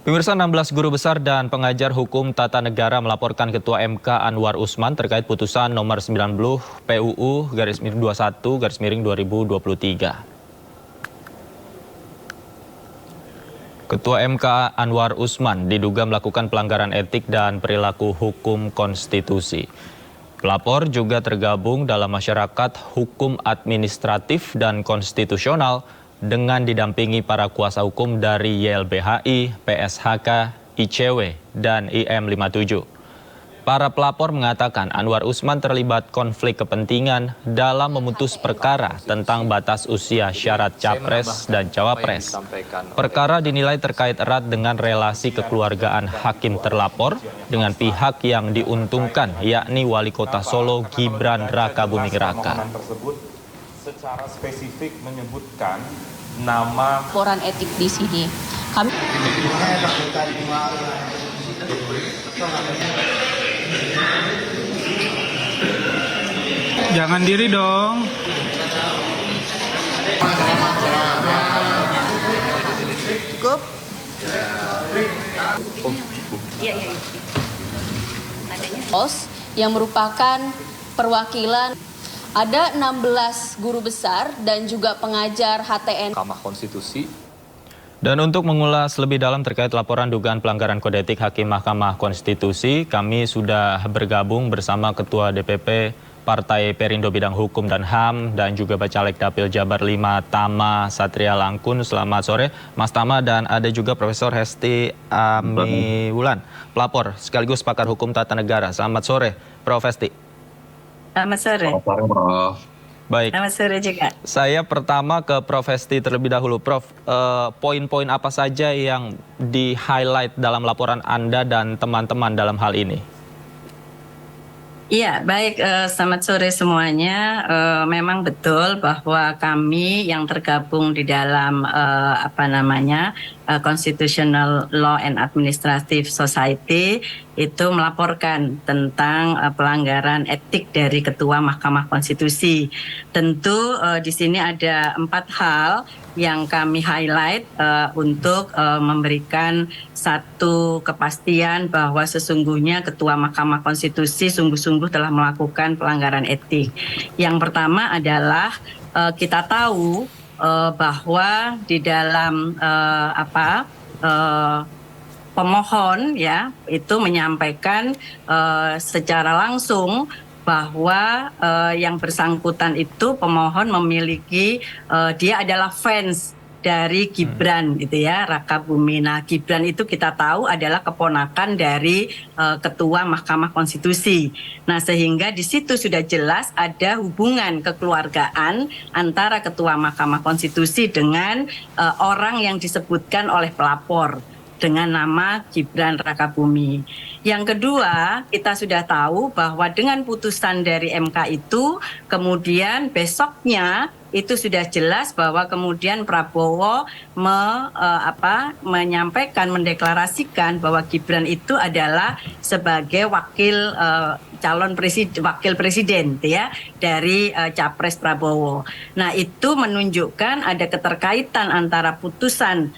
Pemirsa, 16 guru besar dan pengajar hukum tata negara melaporkan Ketua MK Anwar Usman terkait putusan nomor 90 PUU garis miring 21 garis miring 2023. Ketua MK Anwar Usman diduga melakukan pelanggaran etik dan perilaku hukum konstitusi. Pelapor juga tergabung dalam masyarakat hukum administratif dan konstitusional dengan didampingi para kuasa hukum dari YLBHI, PSHK, ICW, dan IM57. Para pelapor mengatakan Anwar Usman terlibat konflik kepentingan dalam memutus perkara tentang batas usia syarat capres dan cawapres. Perkara dinilai terkait erat dengan relasi kekeluargaan hakim terlapor dengan pihak yang diuntungkan, yakni Wali Kota Solo Gibran Rakabuming Raka. Secara spesifik menyebutkan nama laporan etik di sini. Kami jangan diri dong. cukup. Iya. Pos yang merupakan perwakilan ada 16 guru besar dan juga pengajar HTN Mahkamah Konstitusi. Dan untuk mengulas lebih dalam terkait laporan dugaan pelanggaran kode etik Hakim Mahkamah Konstitusi, kami sudah bergabung bersama Ketua DPP Partai Perindo Bidang Hukum dan HAM dan juga Bacalek Dapil Jabar 5 Tama Satria Langkun. Selamat sore Mas Tama, dan ada juga Profesor Hesti Amiwulan, pelapor sekaligus pakar hukum tata negara. Selamat sore Prof Hesti. Selamat sore. Baik. Selamat sore juga. Saya pertama ke Prof Hesti terlebih dahulu. Prof, poin-poin apa saja yang di-highlight dalam laporan Anda dan teman-teman dalam hal ini? Iya, baik. Selamat sore semuanya. Memang betul bahwa kami yang tergabung di dalam Constitutional Law and Administrative Society itu melaporkan tentang pelanggaran etik dari Ketua Mahkamah Konstitusi. Tentu di sini ada 4 hal yang kami highlight untuk memberikan satu kepastian bahwa sesungguhnya Ketua Mahkamah Konstitusi sungguh-sungguh telah melakukan pelanggaran etik. Yang pertama adalah kita tahu bahwa di dalam pemohon ya itu menyampaikan secara langsung bahwa yang bersangkutan itu pemohon memiliki dia adalah fans dari Gibran gitu ya, Rakabuming. Nah, Gibran itu kita tahu adalah keponakan dari Ketua Mahkamah Konstitusi. Nah, sehingga di situ sudah jelas ada hubungan kekeluargaan antara Ketua Mahkamah Konstitusi dengan orang yang disebutkan oleh pelapor dengan nama Gibran Rakabuming. Yang kedua, kita sudah tahu bahwa dengan putusan dari MK itu, kemudian besoknya itu sudah jelas bahwa kemudian Prabowo menyampaikan, mendeklarasikan bahwa Gibran itu adalah sebagai wakil presiden ya dari Capres Prabowo. Nah, itu menunjukkan ada keterkaitan antara putusan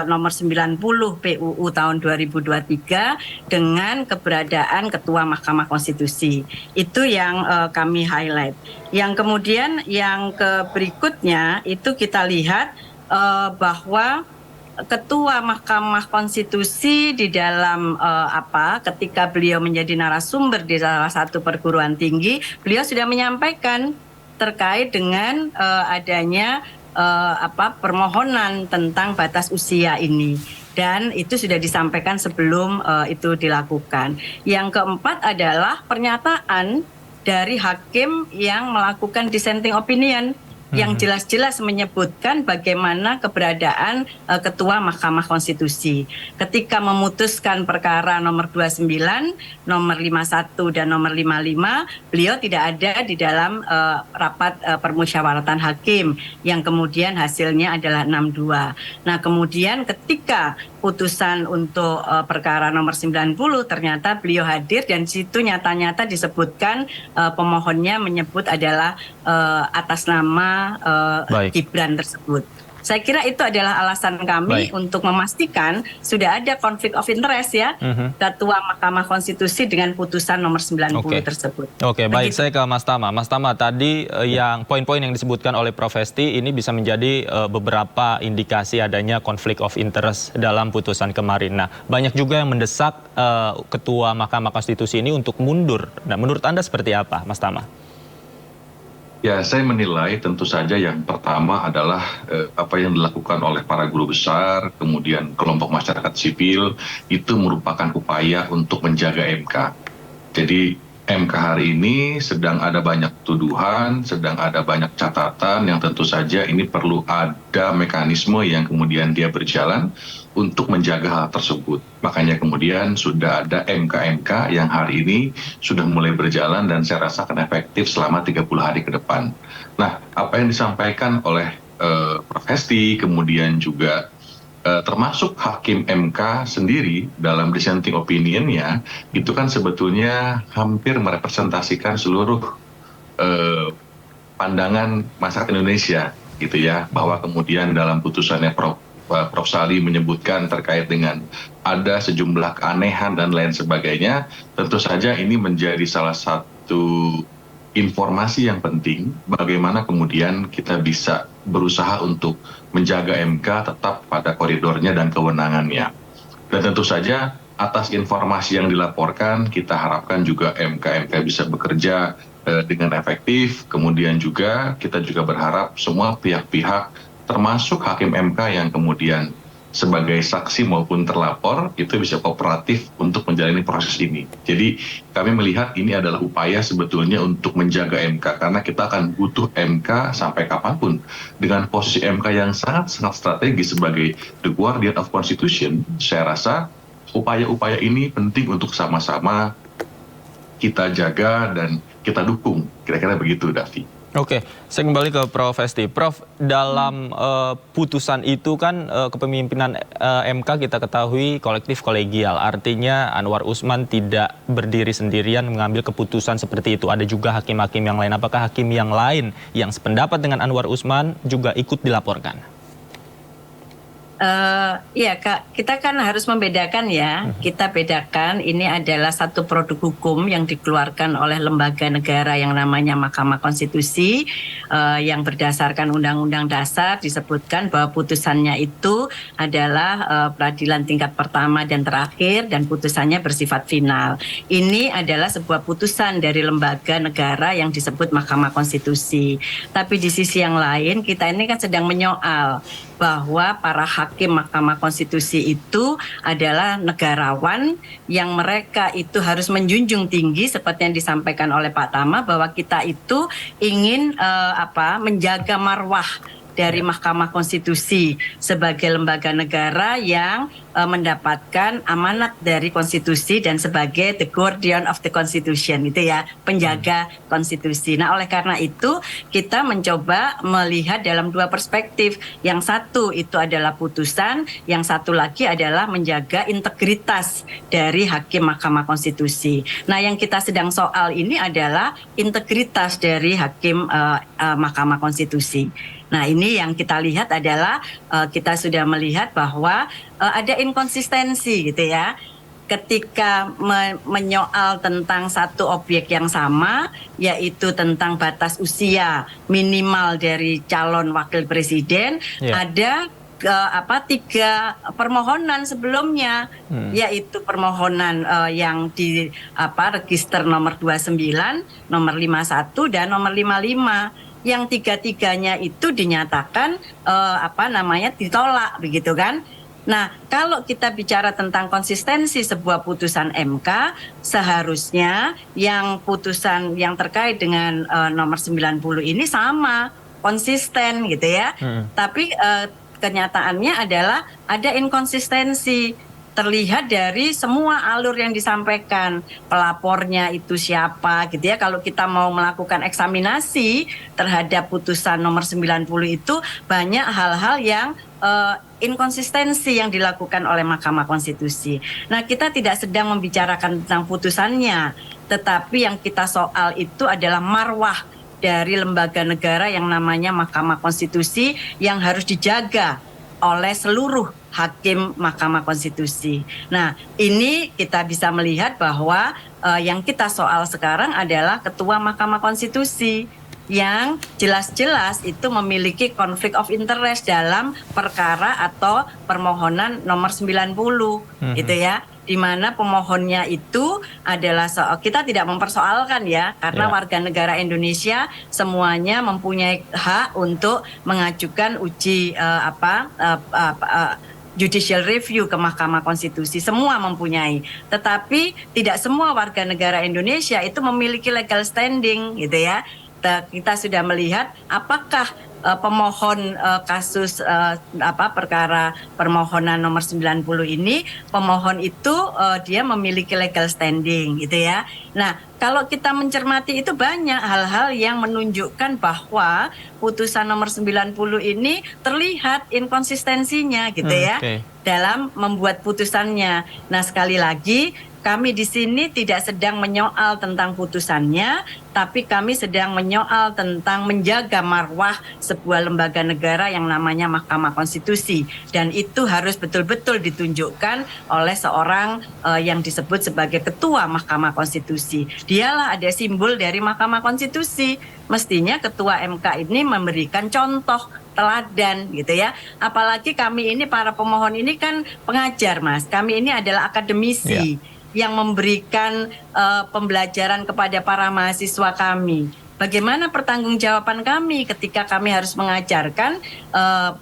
nomor 90 PUU tahun 2023 dengan keberadaan Ketua Mahkamah Konstitusi. Itu yang kami highlight. Yang kemudian yang berikutnya itu kita lihat bahwa Ketua Mahkamah Konstitusi di dalam ketika beliau menjadi narasumber di salah satu perguruan tinggi, beliau sudah menyampaikan terkait dengan adanya permohonan tentang batas usia ini, dan itu sudah disampaikan sebelum itu dilakukan. Yang keempat adalah pernyataan dari hakim yang melakukan dissenting opinion yang jelas-jelas menyebutkan bagaimana keberadaan Ketua Mahkamah Konstitusi. Ketika memutuskan perkara nomor 29, nomor 51, dan nomor 55, beliau tidak ada di dalam rapat permusyawaratan hakim yang kemudian hasilnya adalah 62. Nah, kemudian ketika putusan untuk perkara nomor 90 ternyata beliau hadir, dan di situ nyata-nyata disebutkan pemohonnya menyebut adalah atas nama Gibran tersebut. Saya kira itu adalah alasan kami untuk memastikan sudah ada konflik of interest ya, Ketua Mahkamah Konstitusi dengan putusan nomor 90 tersebut. Oke, baik. Saya ke Mas Tama. Mas Tama, tadi yang poin-poin yang disebutkan oleh Prof. Hesti ini bisa menjadi beberapa indikasi adanya konflik of interest dalam putusan kemarin. Nah, banyak juga yang mendesak Ketua Mahkamah Konstitusi ini untuk mundur. Nah, menurut Anda seperti apa, Mas Tama? Ya, saya menilai tentu saja yang pertama adalah apa yang dilakukan oleh para guru besar, kemudian kelompok masyarakat sipil, itu merupakan upaya untuk menjaga MK. Jadi MK hari ini sedang ada banyak tuduhan, sedang ada banyak catatan yang tentu saja ini perlu ada mekanisme yang kemudian dia berjalan untuk menjaga hal tersebut. Makanya kemudian sudah ada MK-MK yang hari ini sudah mulai berjalan dan saya rasa akan efektif selama 30 hari ke depan. Nah, apa yang disampaikan oleh Prof. Hesti, kemudian juga termasuk Hakim MK sendiri dalam dissenting opinion-nya, itu kan sebetulnya hampir merepresentasikan seluruh pandangan masyarakat Indonesia, gitu ya, bahwa kemudian dalam putusannya Prof. Sali menyebutkan terkait dengan ada sejumlah keanehan dan lain sebagainya, tentu saja ini menjadi salah satu informasi yang penting bagaimana kemudian kita bisa berusaha untuk menjaga MK tetap pada koridornya dan kewenangannya. Dan tentu saja atas informasi yang dilaporkan kita harapkan juga MK-MK bisa bekerja dengan efektif, kemudian juga kita juga berharap semua pihak-pihak termasuk Hakim MK yang kemudian sebagai saksi maupun terlapor itu bisa kooperatif untuk menjalani proses ini. Jadi kami melihat ini adalah upaya sebetulnya untuk menjaga MK karena kita akan butuh MK sampai kapanpun. Dengan posisi MK yang sangat-sangat strategis sebagai the guardian of constitution, saya rasa upaya-upaya ini penting untuk sama-sama kita jaga dan kita dukung. Kira-kira begitu, Davi. Oke, saya kembali ke Prof. Hesti. Prof, dalam putusan itu kan kepemimpinan MK kita ketahui kolektif kolegial. Artinya Anwar Usman tidak berdiri sendirian mengambil keputusan seperti itu. Ada juga hakim-hakim yang lain. Apakah hakim yang lain yang sependapat dengan Anwar Usman juga ikut dilaporkan? Iya Kak, kita kan harus membedakan ya. Kita bedakan ini adalah satu produk hukum yang dikeluarkan oleh lembaga negara yang namanya Mahkamah Konstitusi, yang berdasarkan Undang-Undang Dasar disebutkan bahwa putusannya itu adalah peradilan tingkat pertama dan terakhir dan putusannya bersifat final. Ini adalah sebuah putusan dari lembaga negara yang disebut Mahkamah Konstitusi. Tapi di sisi yang lain kita ini kan sedang menyoal bahwa para hakim Mahkamah Konstitusi itu adalah negarawan yang mereka itu harus menjunjung tinggi seperti yang disampaikan oleh Pak Tama bahwa kita itu ingin menjaga marwah dari Mahkamah Konstitusi sebagai lembaga negara yang mendapatkan amanat dari konstitusi dan sebagai the guardian of the constitution, itu ya, penjaga konstitusi. Nah, oleh karena itu kita mencoba melihat dalam dua perspektif. Yang satu itu adalah putusan, yang satu lagi adalah menjaga integritas dari hakim Mahkamah Konstitusi. Nah, yang kita sedang soal ini adalah integritas dari hakim Mahkamah Konstitusi. Nah, ini yang kita lihat adalah kita sudah melihat bahwa ada inkonsistensi gitu ya. Ketika menyoal tentang satu objek yang sama, yaitu tentang batas usia minimal dari calon wakil presiden, ada tiga permohonan sebelumnya, yaitu permohonan yang di register nomor 29, nomor 51 dan nomor 55. Yang tiga-tiganya itu dinyatakan ditolak begitu kan. Nah, kalau kita bicara tentang konsistensi sebuah putusan MK, seharusnya yang putusan yang terkait dengan nomor 90 ini sama, konsisten gitu ya. Tapi kenyataannya adalah ada inkonsistensi. Terlihat dari semua alur yang disampaikan, pelapornya itu siapa gitu ya. Kalau kita mau melakukan eksaminasi terhadap putusan nomor 90 itu banyak hal-hal yang inkonsistensi yang dilakukan oleh Mahkamah Konstitusi. Nah, kita tidak sedang membicarakan tentang putusannya, tetapi yang kita soal itu adalah marwah dari lembaga negara yang namanya Mahkamah Konstitusi yang harus dijaga oleh seluruh hakim Mahkamah Konstitusi. Nah, ini kita bisa melihat bahwa yang kita soal sekarang adalah Ketua Mahkamah Konstitusi yang jelas-jelas itu memiliki konflik of interest dalam perkara atau permohonan nomor 90 gitu ya, di mana pemohonnya itu adalah kita tidak mempersoalkan ya, karena warga negara Indonesia semuanya mempunyai hak untuk mengajukan uji judicial review ke Mahkamah Konstitusi, semua mempunyai. Tetapi tidak semua warga negara Indonesia itu memiliki legal standing gitu ya. Kita sudah melihat apakah pemohon kasus perkara permohonan nomor 90 ini, pemohon itu dia memiliki legal standing gitu ya. Nah, kalau kita mencermati itu banyak hal-hal yang menunjukkan bahwa putusan nomor 90 ini terlihat inkonsistensinya gitu ya dalam membuat putusannya. Nah, sekali lagi kami di sini tidak sedang menyoal tentang putusannya, tapi kami sedang menyoal tentang menjaga marwah sebuah lembaga negara yang namanya Mahkamah Konstitusi. Dan itu harus betul-betul ditunjukkan oleh seorang yang disebut sebagai Ketua Mahkamah Konstitusi. Dialah ada simbol dari Mahkamah Konstitusi. Mestinya Ketua MK ini memberikan contoh teladan gitu ya. Apalagi kami ini para pemohon ini kan pengajar, Mas. Kami ini adalah akademisi yang memberikan pembelajaran kepada para mahasiswa kami. Bagaimana pertanggungjawaban kami ketika kami harus mengajarkan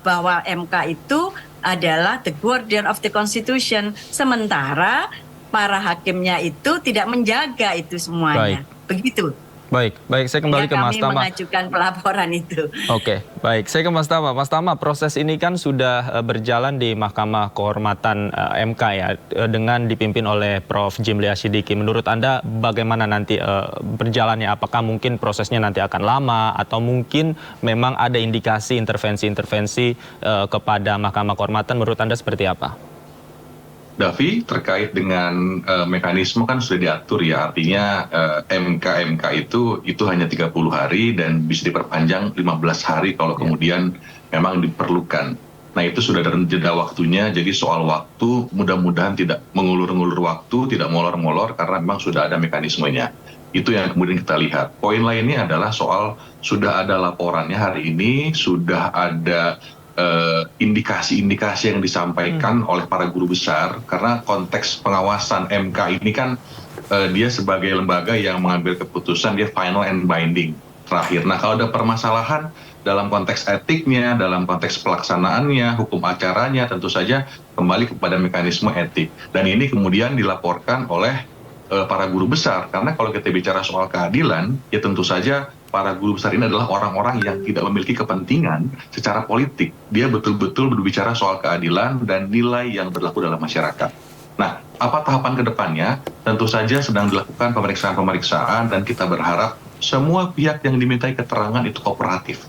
bahwa MK itu adalah the guardian of the Constitution, sementara para hakimnya itu tidak menjaga itu semuanya. Begitu. Baik, saya kembali ke Mas Tama. Kami mengajukan pelaporan itu. Oke, baik. Saya ke Mas Tama. Mas Tama, proses ini kan sudah berjalan di Mahkamah Kehormatan MK ya, dengan dipimpin oleh Prof. Jimli Asyidiki. Menurut Anda bagaimana nanti berjalannya? Apakah mungkin prosesnya nanti akan lama atau mungkin memang ada indikasi intervensi-intervensi kepada Mahkamah Kehormatan? Menurut Anda seperti apa? Davi, terkait dengan mekanisme kan sudah diatur ya, artinya MK itu hanya 30 hari dan bisa diperpanjang 15 hari kalau kemudian memang diperlukan. Nah, itu sudah ada jeda waktunya, jadi soal waktu mudah-mudahan tidak mengulur-ngulur waktu, tidak molor-molor karena memang sudah ada mekanismenya. Itu yang kemudian kita lihat. Poin lainnya adalah soal sudah ada laporannya hari ini, sudah ada indikasi-indikasi yang disampaikan oleh para guru besar, karena konteks pengawasan MK ini kan dia sebagai lembaga yang mengambil keputusan, dia final and binding terakhir. Nah, kalau ada permasalahan dalam konteks etiknya, dalam konteks pelaksanaannya, hukum acaranya, tentu saja kembali kepada mekanisme etik. Dan ini kemudian dilaporkan oleh para guru besar, karena kalau kita bicara soal keadilan, ya tentu saja para guru besar ini adalah orang-orang yang tidak memiliki kepentingan secara politik. Dia betul-betul berbicara soal keadilan dan nilai yang berlaku dalam masyarakat. Nah, apa tahapan ke depannya? Tentu saja sedang dilakukan pemeriksaan-pemeriksaan dan kita berharap semua pihak yang dimintai keterangan itu kooperatif.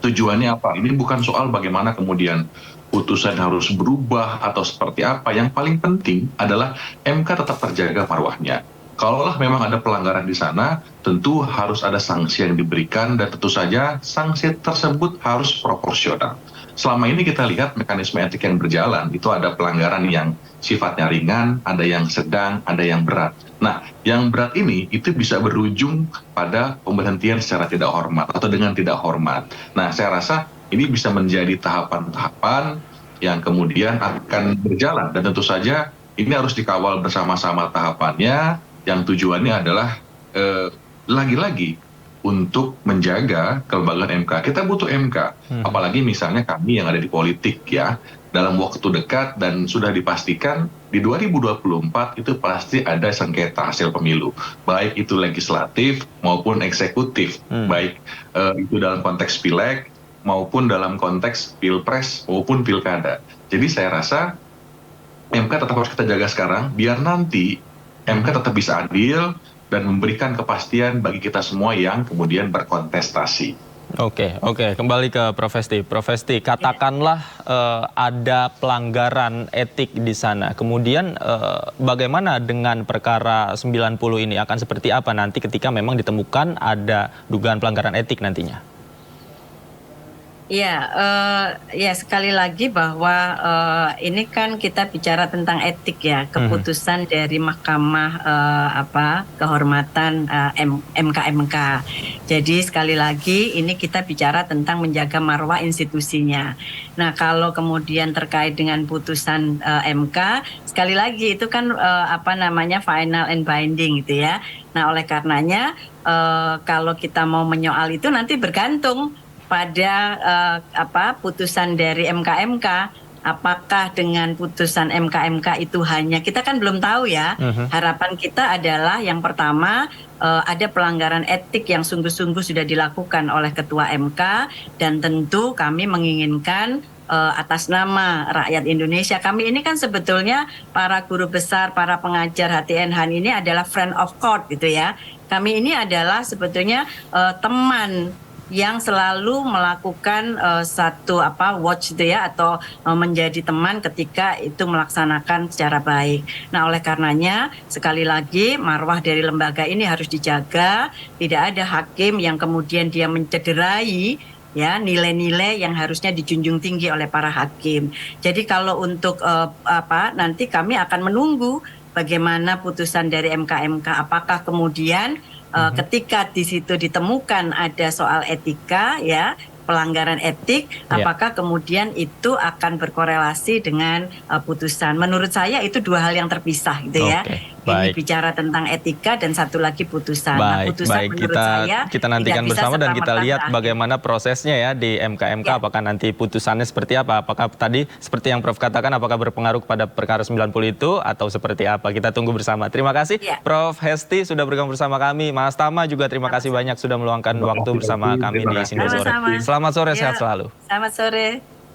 Tujuannya apa? Ini bukan soal bagaimana kemudian putusan harus berubah atau seperti apa. Yang paling penting adalah MK tetap terjaga marwahnya. Kalaulah memang ada pelanggaran di sana, tentu harus ada sanksi yang diberikan dan tentu saja sanksi tersebut harus proporsional. Selama ini kita lihat mekanisme etik yang berjalan, itu ada pelanggaran yang sifatnya ringan, ada yang sedang, ada yang berat. Nah, yang berat ini itu bisa berujung pada pemberhentian secara tidak hormat atau dengan tidak hormat. Nah, saya rasa ini bisa menjadi tahapan-tahapan yang kemudian akan berjalan dan tentu saja ini harus dikawal bersama-sama tahapannya, yang tujuannya adalah lagi-lagi untuk menjaga kelembagaan MK. Kita butuh MK, apalagi misalnya kami yang ada di politik ya, dalam waktu dekat dan sudah dipastikan di 2024 itu pasti ada sengketa hasil pemilu, baik itu legislatif maupun eksekutif, baik itu dalam konteks pileg maupun dalam konteks pilpres maupun pilkada. Jadi saya rasa MK tetap harus kita jaga sekarang, biar nanti MK tetap bisa adil dan memberikan kepastian bagi kita semua yang kemudian berkontestasi. Oke, kembali ke Prof. Hesti. Prof. Hesti, katakanlah ada pelanggaran etik di sana. Kemudian bagaimana dengan perkara 90 ini? Akan seperti apa nanti ketika memang ditemukan ada dugaan pelanggaran etik nantinya? Ya, ya sekali lagi bahwa ini kan kita bicara tentang etik ya, keputusan dari Mahkamah Kehormatan MK. Jadi sekali lagi ini kita bicara tentang menjaga marwah institusinya. Nah, kalau kemudian terkait dengan putusan MK, sekali lagi itu kan final and binding gitu ya. Nah, oleh karenanya kalau kita mau menyoal itu nanti bergantung pada putusan dari MK. Apakah dengan putusan MK itu hanya, kita kan belum tahu ya. Harapan kita adalah yang pertama ada pelanggaran etik yang sungguh-sungguh sudah dilakukan oleh Ketua MK, dan tentu kami menginginkan atas nama rakyat Indonesia, kami ini kan sebetulnya para guru besar, para pengajar HTN Han ini adalah friend of court gitu ya. Kami ini adalah sebetulnya teman yang selalu melakukan watch itu ya, atau menjadi teman ketika itu melaksanakan secara baik. Nah, oleh karenanya sekali lagi marwah dari lembaga ini harus dijaga. Tidak ada hakim yang kemudian dia mencederai ya nilai-nilai yang harusnya dijunjung tinggi oleh para hakim. Jadi kalau untuk nanti kami akan menunggu bagaimana putusan dari MK, apakah kemudian ketika di situ ditemukan ada soal etika ya, pelanggaran etik, apakah kemudian itu akan berkorelasi dengan putusan. Menurut saya itu dua hal yang terpisah gitu ya. Ini bicara tentang etika dan satu lagi putusan. Putusan menurut saya kita nantikan bersama dan kita lihat bagaimana prosesnya ya di MK. Apakah nanti putusannya seperti apa? Apakah tadi seperti yang Prof katakan, apakah berpengaruh kepada perkara 90 itu atau seperti apa? Kita tunggu bersama. Terima kasih Prof Hesti sudah bergabung bersama kami. Mas Tama juga terima kasih banyak sudah meluangkan waktu bersama kami di Sindo Sore. Selamat sore, sehat selalu. Selamat sore.